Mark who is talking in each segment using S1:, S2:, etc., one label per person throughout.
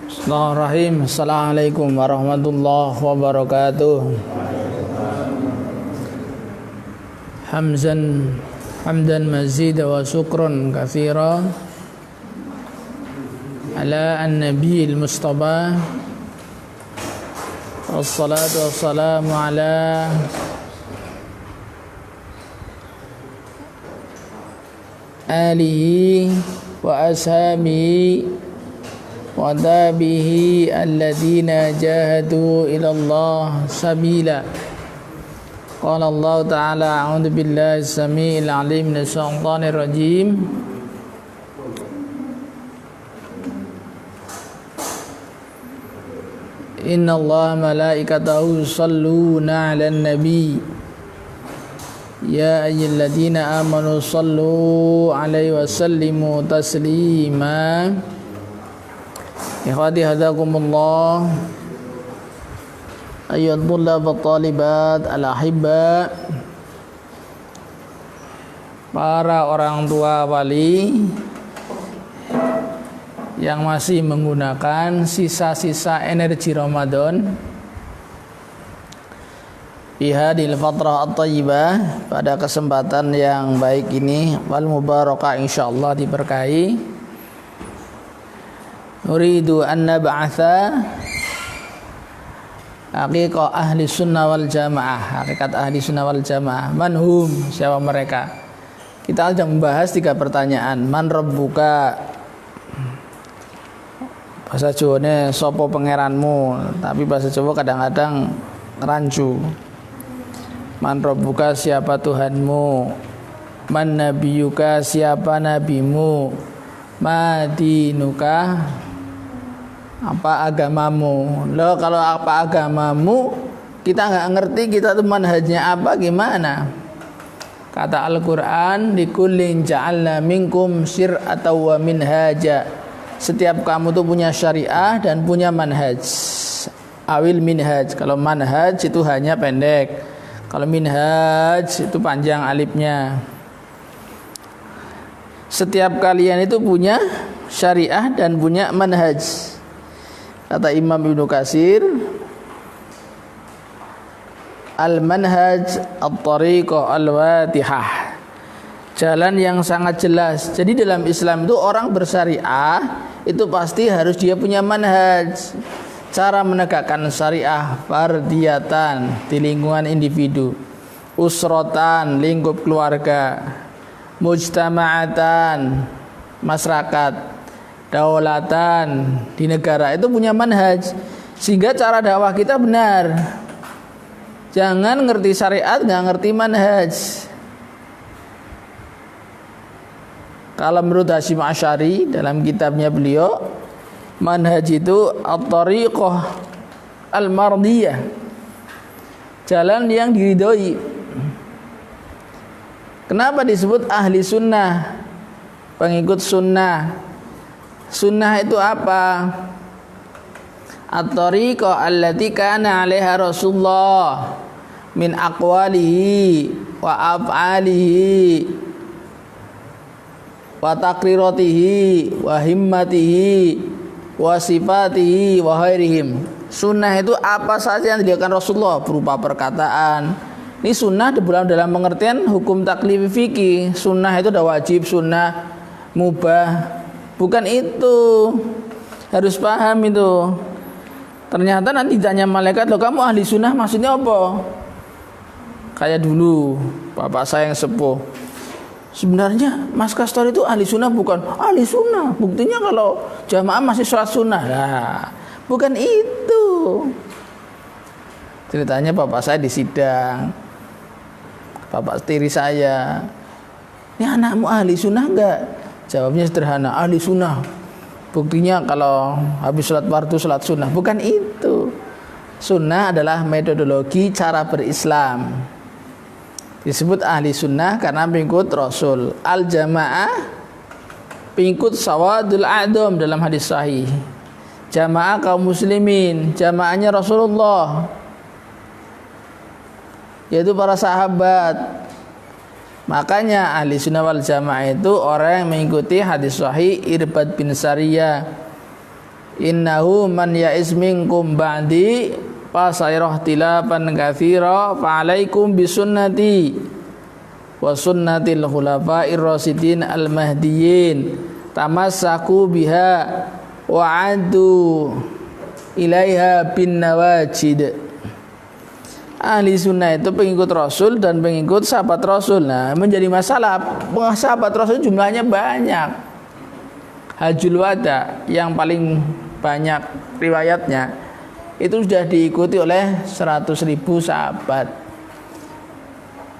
S1: Bismillahirrahmanirrahim. Assalamualaikum warahmatullahi wabarakatuh. Hamdan mazida wa syukran katsira ala an-nabiyil mustafa wassalatu wassalamu ala alihi wa ashabihi wa tabihi alladhina jahadu ila Allah sabila. Qala Allah ta'ala a'udzu billahi as-sami'il 'alim minash shaitanir rajim. Inna Allah malaikatahu yusalluna 'alan nabi. Ya ayyuhalladzina amanu sallu 'alaihi wa sallimu taslima. Ikhwati hadakumullah, ayyuhat thullab wa talibat al-ahibba, para orang tua wali yang masih menggunakan sisa-sisa energi Ramadan fi hadhil fatrah at-thayyibah, pada kesempatan yang baik ini wal mubarakah insyaallah diberkahi. Nuridu an nab'atha haqiqah ahli sunnah wal jamaah. Hakikat ahli sunnah wal jamaah. Manhum, siapa mereka? Kita sedang membahas 3 pertanyaan. Man rabbuka, bahasa Jawane sapa pangeranmu, tapi bahasa Jawa kadang-kadang rancu. Man rabbuka, siapa Tuhanmu? Man nabiyuka, siapa nabimu? Madinuka, apa agamamu? Loh, kalau apa agamamu kita nggak ngerti, kita tuh manhajnya apa, gimana? Kata Al-Quran, likullin ja'alna minkum syir'atan wa minhaja. Setiap kamu tuh punya syariah dan punya manhaj. Awil minhaj, kalau manhaj itu hanya pendek, kalau minhaj itu panjang alifnya. Setiap kalian itu punya syariah dan punya manhaj. Kata Imam Ibnu Katsir, al-manhaj at-tariqah al-watihah, jalan yang sangat jelas. Jadi dalam Islam itu orang bersyariah itu pasti harus dia punya manhaj. Cara menegakkan syariah, fardiyatan, di lingkungan individu, usrotan, lingkup keluarga, mujtama'atan, masyarakat, daulatan, di negara, itu punya manhaj. Sehingga cara dakwah kita benar. Jangan ngerti syariat nggak ngerti manhaj. Kalau menurut Hasyim Asy'ari dalam kitabnya beliau, manhaj itu at-tariqah al-mardiyah, jalan yang diridhoi. Kenapa disebut ahli sunnah, pengikut sunnah? Sunnah itu apa? At-tariqah allati kana 'alaiha Rasulullah min aqwalihi wa af'alihi wa taqriratihi wa himmatihi wa sifatihi wa ghairihim. Sunnah itu apa saja yang dilakukan Rasulullah berupa perkataan. Ini sunnah dalam pengertian hukum taklif fikih. Sunnah itu ada wajib, sunnah, mubah. Bukan itu. Harus paham itu. Ternyata nanti ditanya malaikat, loh kamu ahli sunnah maksudnya apa? Kayak dulu bapak saya yang sepuh, sebenarnya Mas Kastor itu ahli sunnah bukan? Ahli sunnah, buktinya kalau jamaah masih sholat sunnah. Nah, bukan itu. Ceritanya bapak saya di sidang, bapak tiri saya, ini anakmu ahli sunnah enggak? Jawabnya sederhana, ahli sunnah. Buktinya kalau habis sholat fardu sholat sunnah. Bukan itu. Sunnah adalah metodologi cara berislam. Disebut ahli sunnah karena pengikut Rasul. Al-jamaah, pengikut sawadul a'dham dalam hadis sahih. Jamaah kaum muslimin, jamaahnya Rasulullah, yaitu para sahabat. Makanya ahli sunnah wal jamaah itu orang yang mengikuti hadis sahih Irbad bin Sariyah innahu man ya'iz minkum ba'di fa sayarah tilafan katsira fa alaikum bisunnati wa sunnatil khulafa'ir rasyidin al mahdiyyin tamassaku biha wa adu ilaiha bin nawajid. Ahli sunnah itu pengikut Rasul dan pengikut sahabat Rasul. Nah, menjadi masalah sahabat Rasul jumlahnya banyak. Hajjul Wada yang paling banyak riwayatnya itu sudah diikuti oleh 100.000 sahabat.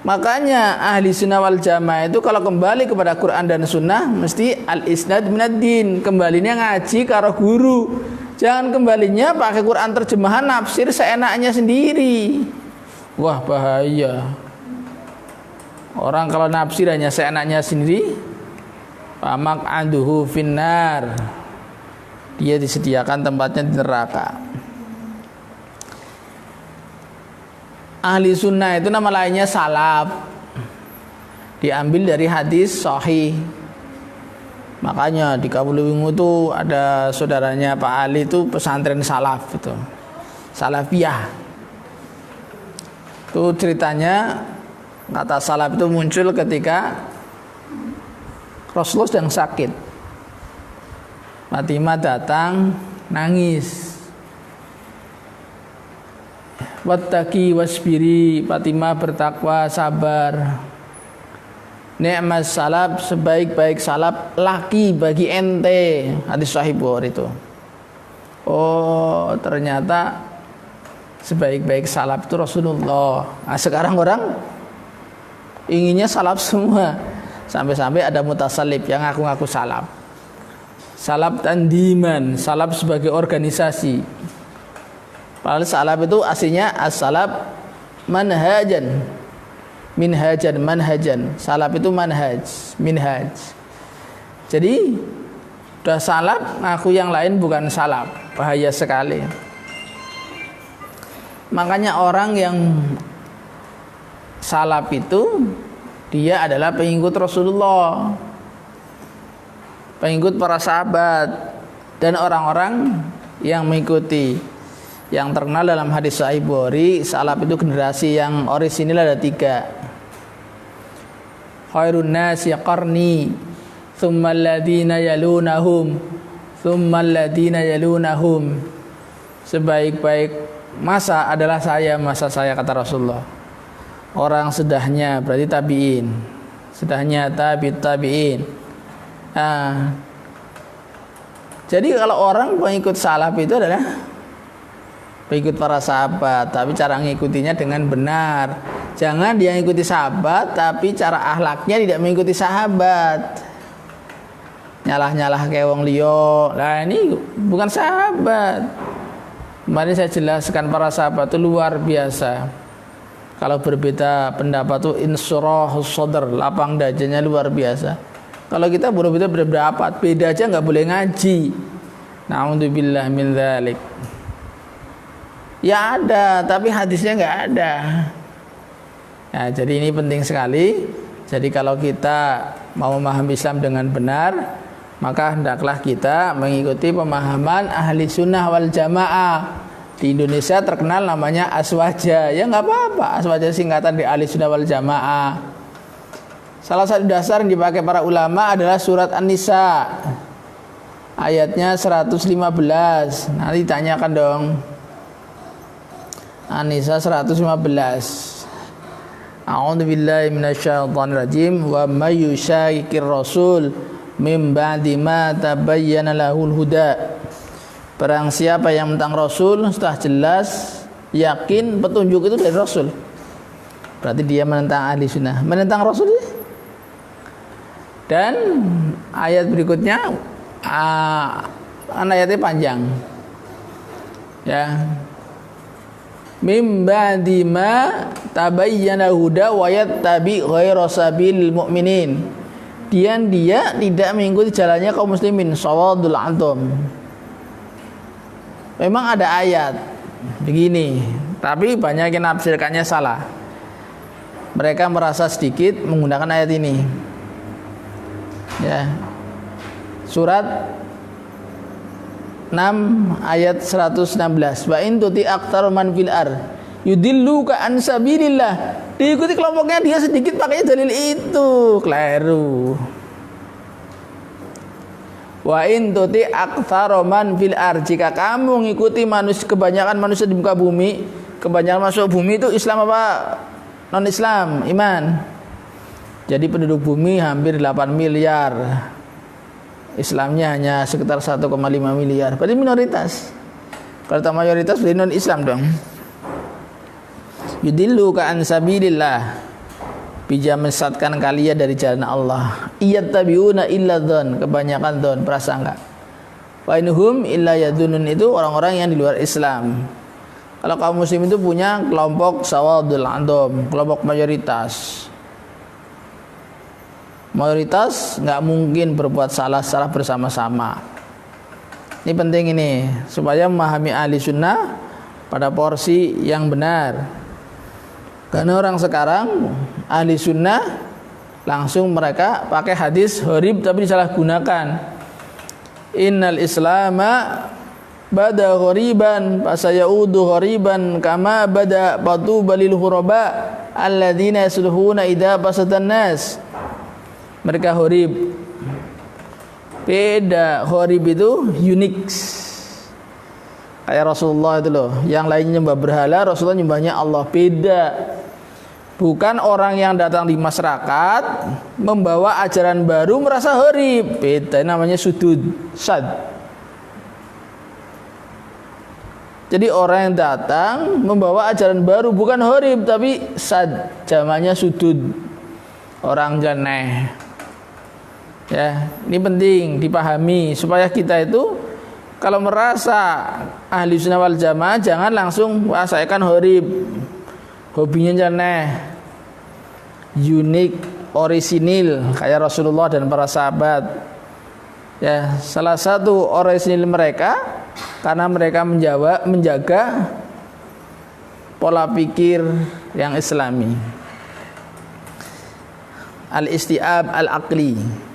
S1: Makanya ahli sunnah wal jamaah itu kalau kembali kepada Quran dan sunnah mesti al-isnad minad din, kembalinya ngaji karo guru. Jangan kembalinya pakai Quran terjemahan nafsir seenaknya sendiri. Wah, bahaya. Orang kalau nafsir hanya seenaknya sendiri, pamak anduhu finnar, dia disediakan tempatnya di neraka. Ahli sunnah itu nama lainnya salaf, diambil dari hadis sahih. Makanya di Kabuluwingu itu ada saudaranya Pak Ali itu pesantren salaf itu, salafiyah. Itu ceritanya kata salaf itu muncul ketika Rasulullah sedang sakit. Fatimah datang nangis. Wattaqi wasbiri, Fatimah bertakwa sabar. Ni'mas salaf, sebaik-baik salaf laki bagi ente. Hadis sahih Bukhari itu. Oh, ternyata sebaik-baik salaf itu Rasulullah. Nah, sekarang orang inginnya salaf semua. Sampai-sampai ada mutasalib yang ngaku-ngaku salaf. Salaf tandiman, salaf sebagai organisasi. Padahal salaf itu aslinya as-salaf manhajan. Minhajan, manhajan. Salaf itu manhaj, minhaj. Jadi udah salaf ngaku yang lain bukan salaf. Bahaya sekali. Makanya orang yang salaf itu dia adalah pengikut Rasulullah, pengikut para sahabat dan orang-orang yang mengikuti. Yang terkenal dalam hadis Sahih Bukhari, salaf itu generasi yang orisinil ada 3. Khairun nasi qarni, tsumma alladziina yalunahum, tsumma alladziina yalunahum. Sebaik-baik masa adalah masa saya kata Rasulullah. Orang sedahnya berarti tabi'in, sedahnya tabi'in. Nah, jadi kalau orang pengikut salaf itu adalah pengikut para sahabat, tapi cara ngikutinya dengan benar. Jangan dia ngikuti sahabat tapi cara akhlaknya tidak mengikuti sahabat. Nyalah-nyalah kayak wong liya. Nah, ini bukan sahabat. Kemarin saya jelaskan para sahabat itu luar biasa. Kalau berbeda pendapat itu insyirahus sadr, lapang dadanya luar biasa. Kalau kita berbeda berpendapat, beda aja nggak boleh ngaji. Na'udzubillah min dzalik. Ya ada, tapi hadisnya nggak ada. Nah, jadi ini penting sekali. Jadi kalau kita mau memahami Islam dengan benar, maka hendaklah kita mengikuti pemahaman ahli sunnah wal jamaah. Di Indonesia terkenal namanya Aswaja. Ya nggak apa-apa, Aswaja singkatan di ahli sunnah wal jamaah. Salah satu dasar yang dipakai para ulama adalah surat An-Nisa, ayatnya 115. Nanti tanyakan dong. An-Nisa 115. A'udzu billahi minasyaitonir rajim. Wa may yushaqiqir rasul mim ba'di ma tabayyana lahul huda. Barang siapa yang menentang Rasul setelah jelas yakin petunjuk itu dari Rasul, berarti dia menentang ahli sunnah, menentang Rasul. Dan ayat berikutnya ayatnya panjang ya. Mim ba'di ma tabayyana huda wa yattabi ghaira sabilil mu'minin. Dia tidak mengikuti jalannya kaum muslimin. Sawadul antum. Memang ada ayat begini, tapi banyak yang nafsirkannya salah. Mereka merasa sedikit menggunakan ayat ini. Ya. Surat ayat 116. Wa in tuti aktsara man fil ar yudilluka an sabilillah. Diikuti kelompoknya dia sedikit pakainya dalil itu, keliru. Wa in tuti aktsara man fil ar, jika kamu mengikuti kebanyakan manusia di muka bumi, kebanyakan masuk bumi itu Islam apa non Islam? Iman. Jadi penduduk bumi hampir 8 miliar. Islamnya hanya sekitar 1,5 miliar. Berarti minoritas. Kalau tak mayoritas berarti non Islam dong. Yudillu ka an sabilillah, bija mesatkan kalian dari jalan Allah. Iyattabiuna illa dzan, kebanyakan dzan, prasangka. Wa inhum illa yadunun, itu orang-orang yang di luar Islam. Kalau kaum muslim itu punya kelompok sawadul andom, kelompok mayoritas. Mayoritas nggak mungkin berbuat salah secara bersama-sama. Ini penting ini supaya memahami ahli sunnah pada porsi yang benar. Karena orang sekarang ahli sunnah langsung mereka pakai hadis gharib tapi disalahgunakan. Innal islama bada ghariban fasayaudu ghariban kama bada batuba lil ghuraba alladzina yasluhuna idza fasatan nas. Mereka gharib. Beda, gharib itu unik. Kayak Rasulullah itu loh, yang lainnya nyembah berhala, Rasulullah nyembahnya Allah. Beda. Bukan orang yang datang di masyarakat membawa ajaran baru merasa gharib. Beda, namanya sudud, sad. Jadi orang yang datang membawa ajaran baru bukan gharib tapi sad, jamaknya sudud. Orang janeh. Ya, ini penting dipahami supaya kita itu kalau merasa ahli sunnah wal jamaah jangan langsung wah saya kan gharib, hobinya janeh, unik, orisinil kayak Rasulullah dan para sahabat. Ya, salah satu orisinil mereka karena mereka menjaga pola pikir yang islami. Al-istiab al-aqli.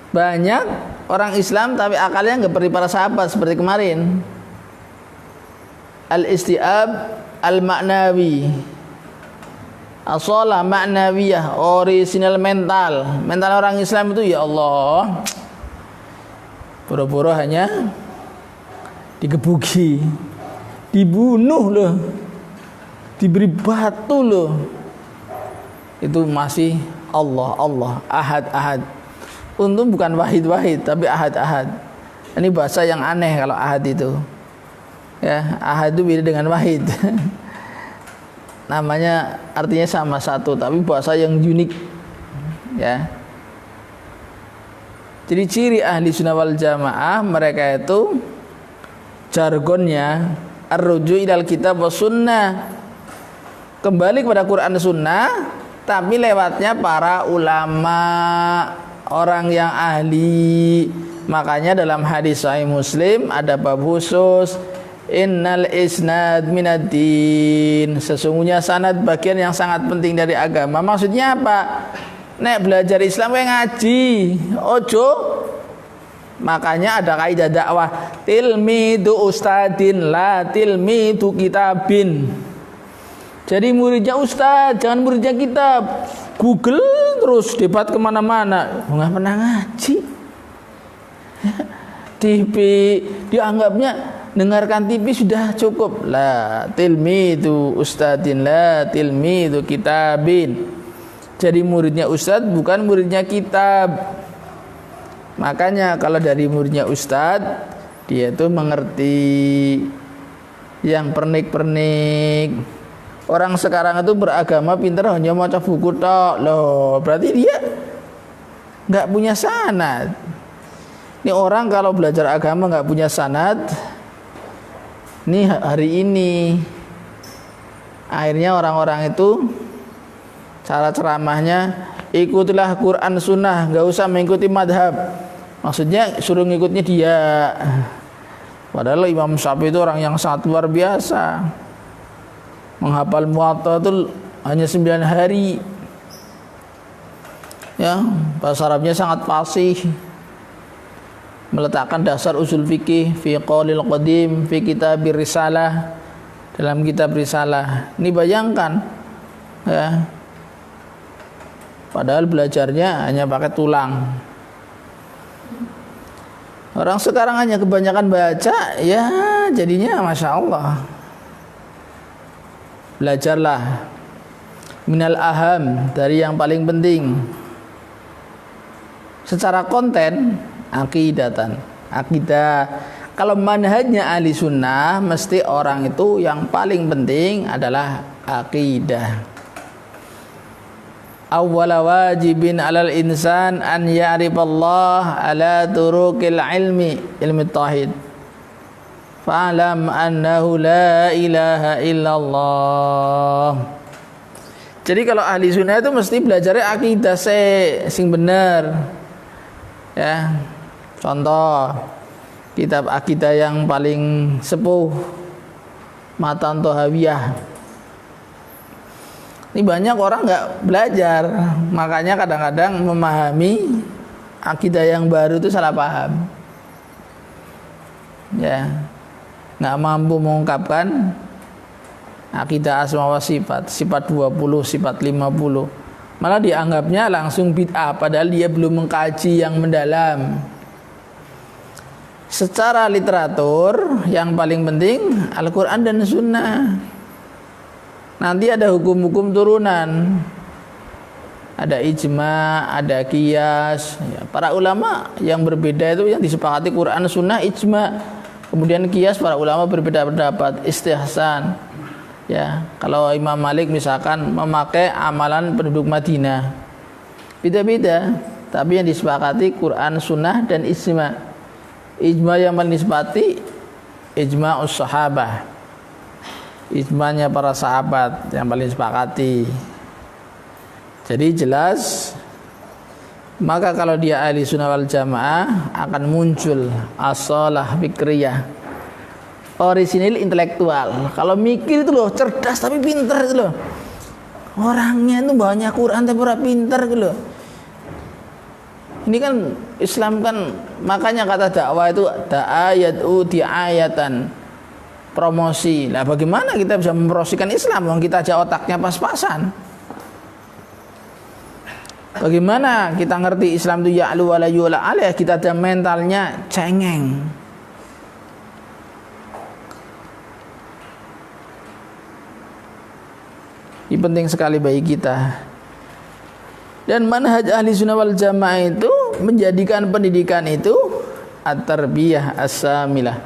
S1: Banyak orang Islam tapi akalnya nggak seperti para sahabat seperti kemarin. Al-istiab al-maknawi, asalah maknawiyah, orisinal mental. Mental orang Islam itu ya Allah, boro-boro hanya digebuki, dibunuh loh, diberi batu loh. Itu masih Allah, ahad. Untung bukan wahid tapi ahad. Ini bahasa yang aneh kalau ahad itu. Ya, ahad itu beda dengan wahid. Namanya artinya sama satu tapi bahasa yang unik. Ya. Jadi ciri ahli sunnah wal jamaah mereka itu jargonnya ar-ruju' ilal kitab was sunnah. Kembali kepada Quran sunnah tapi lewatnya para ulama, orang yang ahli. Makanya dalam hadis Sahih Muslim ada bab khusus, innal isnad minad-din. Sesungguhnya sanad bagian yang sangat penting dari agama. Maksudnya apa? Nek belajar Islam kayak ngaji, ojo. Makanya ada kaidah dakwah, tilmidu ustadin la tilmidu kitabin. Jadi muridnya ustaz, jangan muridnya kitab. Google terus debat kemana-mana, nggak pernah ngaji. TV dianggapnya dengarkan TV sudah cukup. La tilmidu ustadin la tilmidu kitabin. Jadi muridnya ustaz bukan muridnya kitab. Makanya kalau dari muridnya ustaz dia itu mengerti yang pernik-pernik. Orang sekarang itu beragama pintar hanya baca buku tok loh, berarti dia nggak punya sanad. Ini orang kalau belajar agama nggak punya sanad, ini hari ini akhirnya orang-orang itu cara ceramahnya ikutilah Quran Sunnah, nggak usah mengikuti madhab. Maksudnya suruh ngikutnya dia. Padahal Imam Syafi'i itu orang yang sangat luar biasa. Menghafal Muwatta itu hanya 9 hari. Ya, bahasa Arabnya sangat fasih. meletakkan dasar usul fikih fi qaulil qadim fi kitabir risalah, dalam kitab risalah. Ini bayangkan ya, padahal belajarnya hanya pakai tulang. Orang sekarang hanya kebanyakan baca, ya jadinya Masya Allah. Belajarlah minal aham, dari yang paling penting secara konten, akidatan, akidah. Kalau manhajnya ahli sunnah, mesti orang itu yang paling penting adalah akidah. Awwala wajibin alal insan an ya'rifallah ala turuqil ilmi tauhid. Fa'lam annahu la ilaha illallah. Jadi kalau ahli sunnah itu mesti belajarnya akidah sing bener. Ya. Contoh kitab akidah yang paling sepuh, Matan Tohawiyah. Ini banyak orang nggak belajar, makanya kadang-kadang memahami akidah yang baru itu salah paham. Ya, nggak mampu mengungkapkan akidah asma wa sifat, sifat 20, sifat 50. Malah dianggapnya langsung bid'ah, padahal dia belum mengkaji yang mendalam. Secara literatur yang paling penting Al-Quran dan Sunnah. Nanti ada hukum-hukum turunan, ada ijma, ada qiyas. Ya, para ulama yang berbeda itu yang disepakati Quran, Sunnah, ijma. Kemudian qiyas, para ulama berbeda pendapat, istihsan. Ya, kalau Imam Malik misalkan memakai amalan penduduk Madinah, beda-beda. Tapi yang disepakati Quran, Sunnah, dan ijma. Ijma yang paling disepakati ijma us-sahabah. Ijmanya para sahabat yang paling sepakati. Jadi jelas, maka kalau dia ahli sunnah wal jamaah akan muncul asalah fikriyah, orisinil intelektual. Kalau mikir itu loh, cerdas tapi pintar itu loh. Orangnya itu banyak Quran tapi ora pintar gitu loh. Ini kan Islam kan, makanya kata dakwah itu da'ayatu di'ayatan, promosi. Lah bagaimana kita bisa mempromosikan Islam kalau kita aja otaknya pas-pasan? Bagaimana kita ngerti Islam itu ya'lu wa la yu'la alaih, kita aja mentalnya cengeng. Ini penting sekali bagi kita. Dan manhaj ahli sunnah wal jamaah itu menjadikan pendidikan itu at-tarbiyah as-samilah.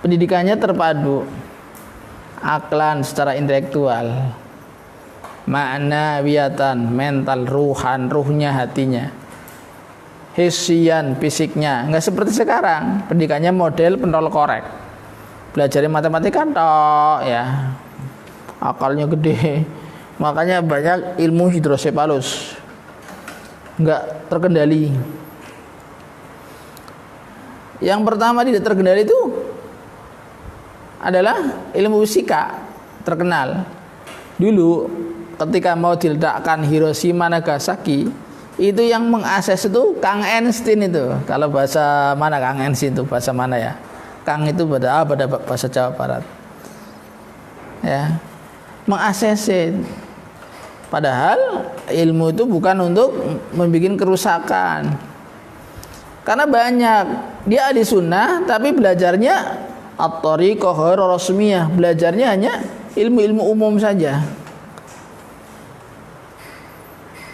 S1: Pendidikannya terpadu, aklan secara intelektual, makna wiyatan, mental, ruhan, ruhnya, hatinya, hisian, fisiknya. Nggak seperti sekarang, pendidikannya model penol korek, belajar matematika toh ya, akalnya gede. Makanya banyak ilmu hidrosepalus nggak terkendali. Yang pertama tidak terkendali itu adalah ilmu fisika terkenal. Dulu ketika mau diledakkan Hiroshima Nagasaki, itu yang mengakses itu Kang Einstein itu. Kalau bahasa mana Kang Einstein itu, bahasa mana ya? Kang itu pada bahasa Jawa Barat. Ya. Mengakses. Padahal ilmu itu bukan untuk membuat kerusakan. Karena banyak dia ahli sunnah tapi belajarnya at-thariqah ghairu rasmiyah, belajarnya hanya ilmu-ilmu umum saja.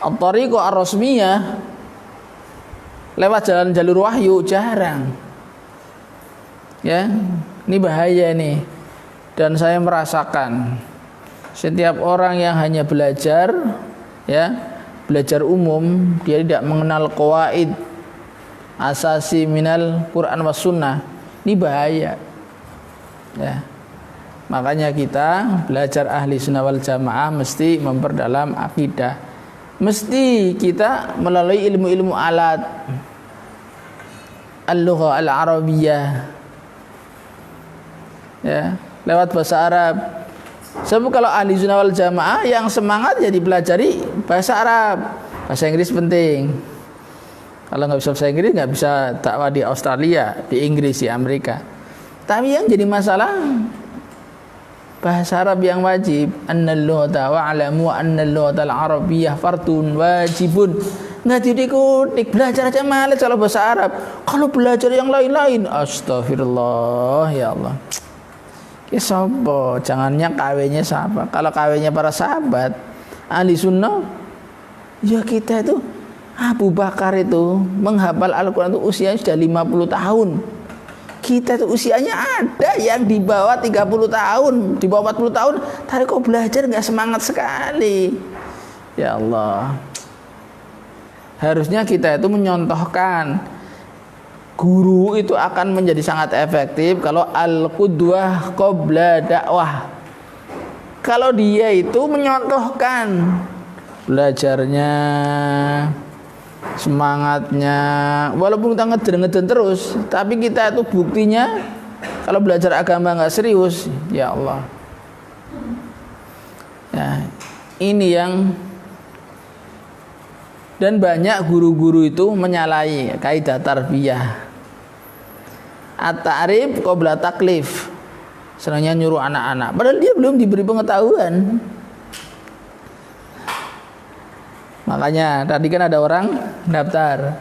S1: At-thariqah ar-rasmiyah lewat jalan jalur wahyu jarang. Ya, ini bahaya nih. Dan saya merasakan setiap orang yang hanya belajar ya, belajar umum, dia tidak mengenal qawaid asasi minal Quran was sunnah. Ini bahaya. Ya. Makanya kita belajar ahli sunnah wal jamaah mesti memperdalam akidah. Mesti kita melalui ilmu-ilmu alat, al-lugha al-arabiyyah, ya, lewat bahasa Arab. Sebab kalau ahli sunnah wal jamaah yang semangat ya dipelajari bahasa Arab, bahasa Inggris penting. Kalau nggak bisa bahasa Inggris nggak bisa dakwah di Australia, di Inggris, di Amerika. Tapi yang jadi masalah bahasa Arab yang wajib. Annal-lughata wa'lamu annal-lughata al-arabiyyah fardun wajibun. Nggak diikutik, belajar aja males kalau bahasa Arab. Kalau belajar yang lain-lain, astagfirullah ya Allah. Ya sopo, jangannya kawenya siapa? Kalau kawenya para sahabat ahli sunnah, ya kita itu Abu Bakar itu menghafal Al-Quran itu usianya sudah 50 tahun. Kita itu usianya ada yang di bawah 30 tahun, di bawah 40 tahun, tapi kok belajar nggak semangat sekali. Ya Allah. Harusnya kita itu menyontohkan. Guru itu akan menjadi sangat efektif kalau al-qudwah qabla dakwah. Kalau dia itu menyontohkan belajarnya, semangatnya, walaupun kita ngeden-ngeden terus, tapi kita itu buktinya kalau belajar agama nggak serius, ya Allah. Ya, ini yang dan banyak guru-guru itu menyalahi kaidah tarbiyah. At-ta'rif qabla taklif. Senangnya nyuruh anak-anak, padahal dia belum diberi pengetahuan. Makanya tadi kan ada orang daftar,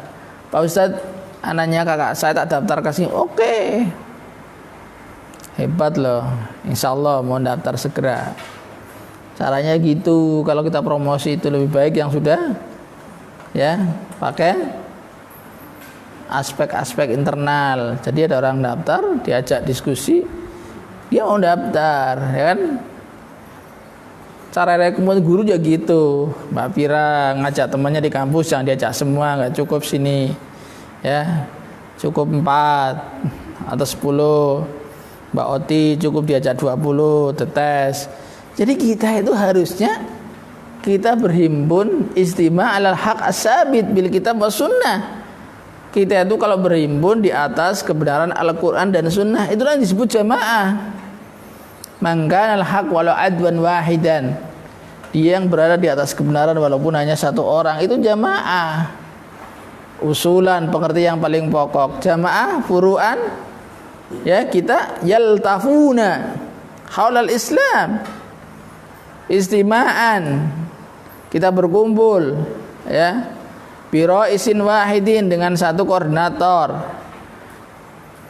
S1: Pak Ustadz, anaknya kakak saya tak daftar ke sini. Oke, hebat loh, insya Allah mau daftar segera. Caranya gitu. Kalau kita promosi itu lebih baik yang sudah ya pakai aspek-aspek internal. Jadi ada orang daftar, diajak diskusi, dia mau daftar, ya kan? Cara rekomendasi guru juga gitu. Mbak Pira ngajak temannya di kampus, jangan diajak semua, nggak cukup sini, ya cukup 4 atau 10. Mbak Oti cukup diajak 20, tetes. Jadi kita itu harusnya kita berhimpun istima' alal haq as-sabit bil kitab wa sunnah. Kita itu kalau berhimpun di atas kebenaran Al-Quran dan Sunnah, itulah yang disebut jamaah. Mangkan al-haq walau adwan wahidan, dia yang berada di atas kebenaran walaupun hanya satu orang, itu jamaah. Usulan, pengertian yang paling pokok. Jamaah, furu'an, ya kita yaltafuna haulal Islam, istima'an, kita berkumpul, ya biro isin wahidin, dengan satu koordinator.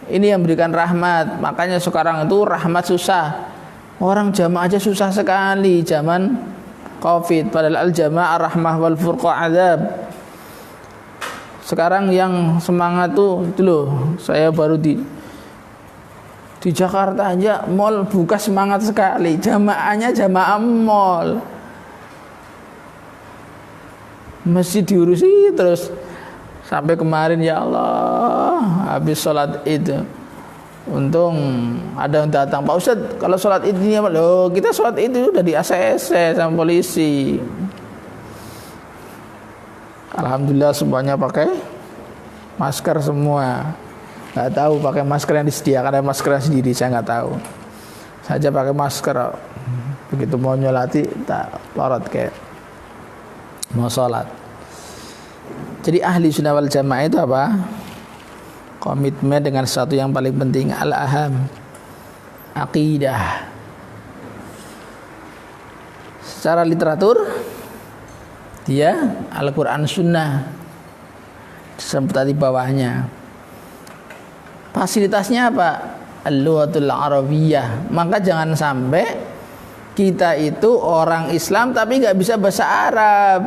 S1: Ini yang berikan rahmat. Makanya sekarang itu rahmat susah. Orang jamaah aja susah sekali zaman Covid. Padahal al-jamaah rahmah wal furqa azab. Sekarang yang semangat tuh itu loh. Saya baru di Jakarta aja mall buka semangat sekali. Jamaahnya jamaah mall. Masih diurusi terus sampai kemarin, ya Allah, habis sholat itu untung ada yang datang, Pak Ustadz kalau sholat ini apa? Loh, kita sholat itu udah di ACC sama polisi. Alhamdulillah semuanya pakai masker semua. Nggak tahu pakai masker yang disediakan, ada masker yang sendiri, saya nggak tahu. Saja pakai masker, begitu mau nyolati tak lorot kayak mau sholat. Jadi ahli sunnah wal jamaah itu apa? Komitmen dengan sesuatu yang paling penting, al-aham, aqidah. Secara literatur dia Al-Quran Sunnah seperti bawahnya. Fasilitasnya apa? Al-lughatul arabiyyah. Maka jangan sampai kita itu orang Islam tapi nggak bisa bahasa Arab.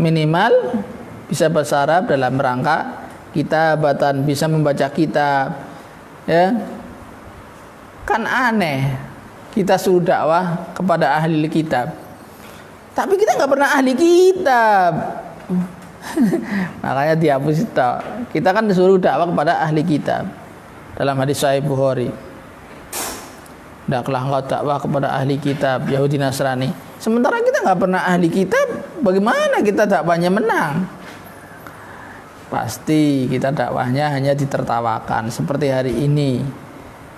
S1: Minimal bisa bahasa Arab dalam rangka kitabatan, bisa membaca kitab, ya kan aneh kita suruh dakwah kepada ahli kitab tapi kita nggak pernah ahli kitab. Makanya dihapus itu. Kita kan disuruh dakwah kepada ahli kitab dalam hadis Sahih Bukhari. Hendaklah engkau dakwah kepada ahli kitab Yahudi Nasrani. Sementara kita nggak pernah ahli kitab, bagaimana kita dakwahnya menang? Pasti kita dakwahnya hanya ditertawakan. Seperti hari ini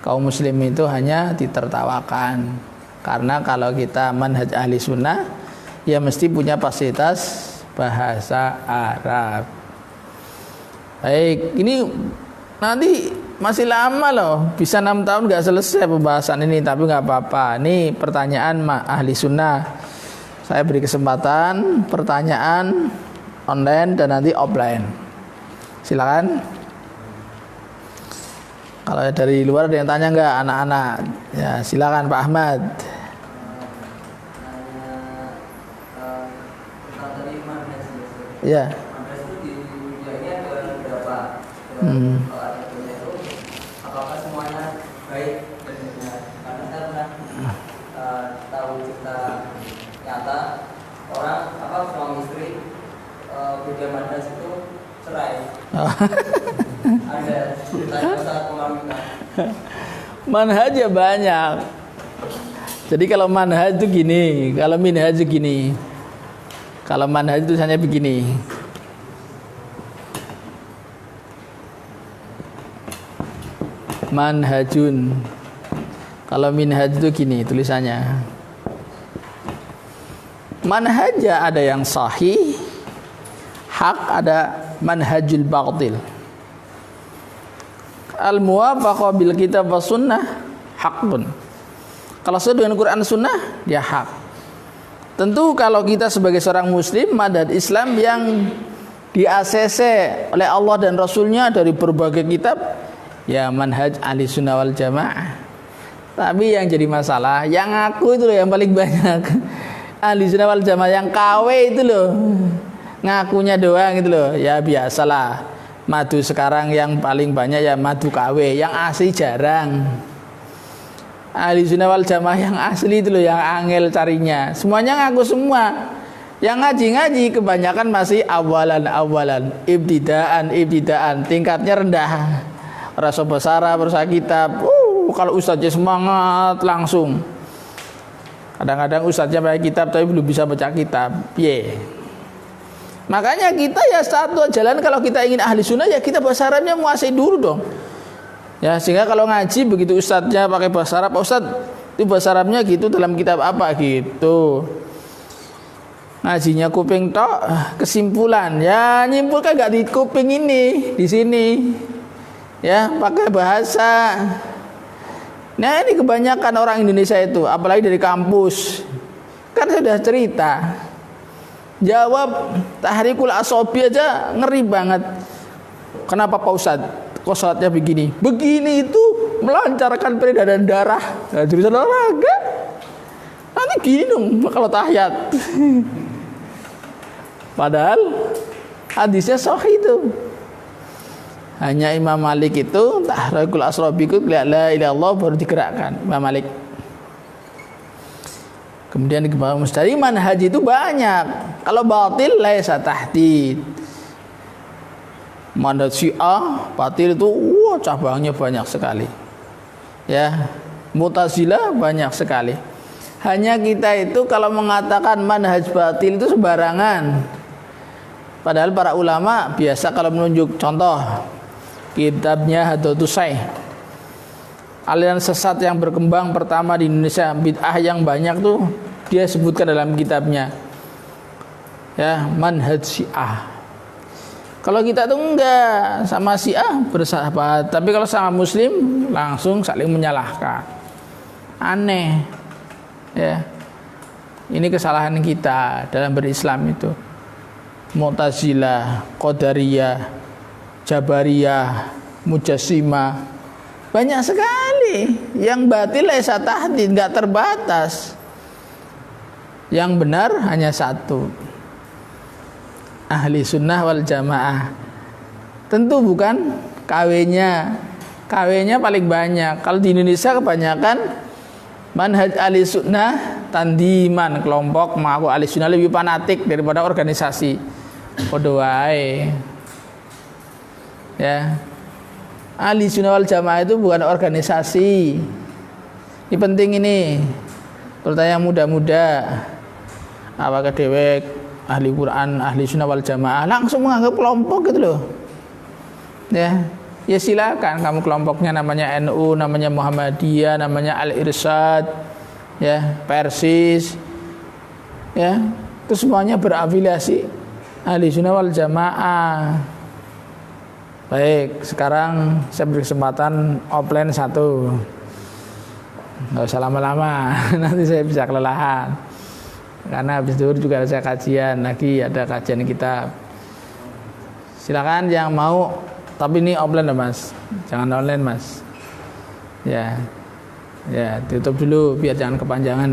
S1: kaum muslim itu hanya ditertawakan. Karena kalau kita manhaj ahli sunnah, ya mesti punya fasilitas bahasa Arab. Baik, ini nanti masih lama loh, bisa 6 tahun nggak selesai pembahasan ini, tapi nggak apa-apa. Ini pertanyaan ahli sunnah. Saya beri kesempatan pertanyaan online dan nanti offline. Silakan. Kalau dari luar ada yang tanya nggak, anak-anak? Ya silakan Pak Ahmad. Ya.
S2: Apakah semuanya baik dan benar? Karena saya pernah tahu cerita nyata orang suami istri beda manhaj itu cerai. Ada cerita saat pemamitan.
S1: Manhaj ya banyak. Jadi kalau manhaj itu gini, kalau minhaj itu gini. Kalau manhaj itu hanya begini. Manhajun. Kalau minhaj itu gini tulisannya. Manhaj ada yang sahih, hak, ada manhajul batil. Al-muwafaqah bil kitab was sunnah hakun. Kalau sesuai dengan Quran sunnah dia hak. Tentu kalau kita sebagai seorang muslim madhab Islam yang di-ACC oleh Allah dan Rasulnya dari berbagai kitab, ya manhaj ahli sunnah wal jamaah. Tapi yang jadi masalah, yang ngaku itu loh yang paling banyak. Ahli sunnah wal jamaah yang KW itu loh, ngakunya doang itu loh. Ya biasalah, madu sekarang yang paling banyak ya madu KW, yang asli jarang. Ahli sunnah wal jamaah yang asli itu loh yang angel carinya. Semuanya ngaku semua. Yang ngaji-ngaji kebanyakan masih awalan, ibtidaan, tingkatnya rendah. Rasa besara berusaha kitab. Kalau ustaznya semangat langsung. Kadang-kadang ustaznya baca kitab tapi belum bisa baca kitab. Makanya kita ya satu jalan, kalau kita ingin ahli sunnah ya kita bahasa Arabnya menguasai dulu dong. Ya sehingga kalau ngaji begitu ustaznya pakai bahasa Arab, Ustaz itu bahasa Arabnya gitu dalam kitab apa gitu. Ngajinya kuping tok, kesimpulan ya nyimpulkan nggak di kuping ini, di sini. Ya pakai bahasa. Nah ini kebanyakan orang Indonesia itu, apalagi dari kampus, kan sudah cerita, jawab tahrikul asobi aja ngeri banget. Kenapa Pak Ustadz? Kok sholatnya begini? Begini itu melancarkan peredaran darah. Nah, jurusan olahraga. Nanti gini dong kalau tahiyat. Padahal hadisnya sahih itu. Hanya Imam Malik itu tahrikul asrobi itu la ilaha illallah baru digerakkan Imam Malik. Kemudian di Mustari manhaj itu banyak. Kalau batil laisa tahdid. Manhaj Syiah batil itu cabangnya banyak sekali. Ya, Mu'tazilah banyak sekali. Hanya kita itu kalau mengatakan manhaj batil itu sembarangan. Padahal para ulama biasa kalau menunjuk contoh kitabnya Hadatus Syekh, aliran sesat yang berkembang pertama di Indonesia, bid'ah yang banyak tuh dia sebutkan dalam kitabnya. Ya, manhaj Syiah. Kalau kita tuh enggak, sama Syiah bersahabat, tapi kalau sama Muslim langsung saling menyalahkan. Aneh. Ya. Ini kesalahan kita dalam berislam itu. Mu'tazilah, Qadariyah, Jabariyah, Mujassimah, banyak sekali. Yang batil laisa tahdid, enggak terbatas. Yang benar hanya satu. Ahli sunnah wal jamaah. Tentu bukan KW-nya. KW-nya paling banyak. Kalau di Indonesia kebanyakan manhaj ahli sunnah tandiman, kelompok mengaku ahli sunnah lebih fanatik daripada organisasi. Podo wae. Ya. Ahli sunnah wal jamaah itu bukan organisasi. Ini penting ini. Pertanyaan muda-muda. Apakah dewek ahli Quran, ahli sunnah wal jamaah langsung menganggap kelompok gitu loh. Ya silakan kamu kelompoknya namanya NU, namanya Muhammadiyah, namanya Al-Irsyad, ya Persis, ya itu semuanya berafiliasi ahli sunnah wal jamaah. Baik, sekarang saya beri kesempatan offline satu. Nggak usah lama-lama, nanti saya bisa kelelahan. Karena habis zuhur juga ada kajian lagi, ada kajian kitab. Silakan yang mau, tapi ini offline ya Mas, jangan online Mas. Ya, tutup dulu biar jangan kepanjangan.